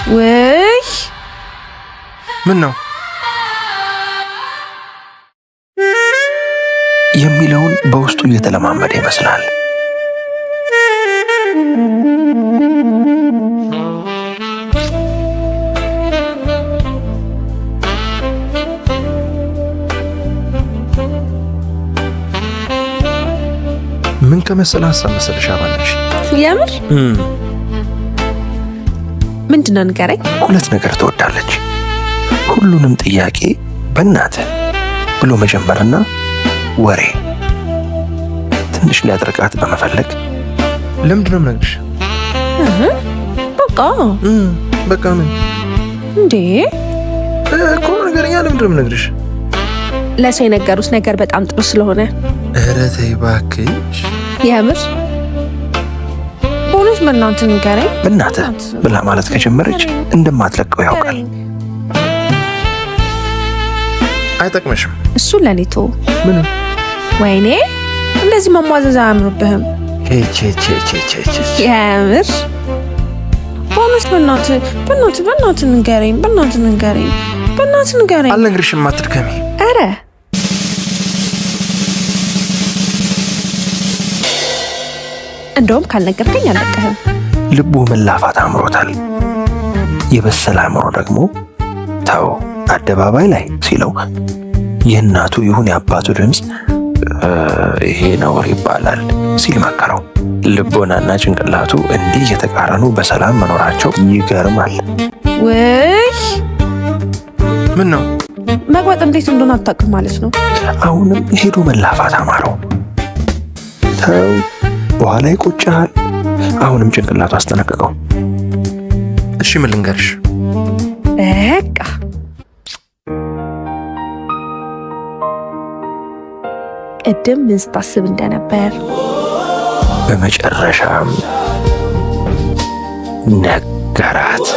ወይ ምን ነው የሚለውን በውስጡ እየተለማመደ ይመስላል። ምን ከመሰለ ሀሳብ መሰለሽ አባለሽ? የምር ምንድነው ንገረኝ። ሁለት ነገር ትወዳለች። ሁሉንም ጥያቄ በእናትህ ብሎ መጀመርና ወሬ ትንሽ ሊያደርጋት በመፈለግ ለምንድነው የምነግርሽ? በቃ ምን እንዴ እኮ ነገርኛ ለምንድነው የምነግርሽ? ለሰው የነገሩት ነገር በጣም ጥሩ ስለሆነ። ኧረ ተይ እባክሽ። የምር በእውነት በእናትህ ንገረኝ። በእናትህ ብላ ማለት ከጀመረች እንደማትለቀው ያውቃል። አይጠቅመሽም። እሱን ለኔቶ ምን ወይኔ እንደዚህ መሟዘዝ አያምርብህም። የምር በእውነት በእናትህ ንገረኝ። በእናትህ ንገረኝ። አልነግርሽም፣ አትድከሚ። ኧረ እንደውም ካልነገርከኝ አልለቅህም። ልቡ መላፋት አምሮታል። የበሰለ አእምሮ ደግሞ ተው አደባባይ ላይ ሲለው የእናቱ ይሁን የአባቱ ድምፅ ይሄ ነውር ይባላል ሲል መከረው። ልቦናና ጭንቅላቱ እንዲህ የተቃረኑ በሰላም መኖራቸው ይገርማል። ወይ ምን ነው መግባት እንዴት እንደሆነ አታውቅም ማለት ነው። አሁንም ሄዶ መላፋት አማረው። ተው በኋላ ይቆጭሃል። አሁንም ጭንቅላቱ አስጠነቀቀው። እሺ ምን ልንገርሽ? በቃ ቅድም ምን ስታስብ እንደነበር በመጨረሻም ነገራት።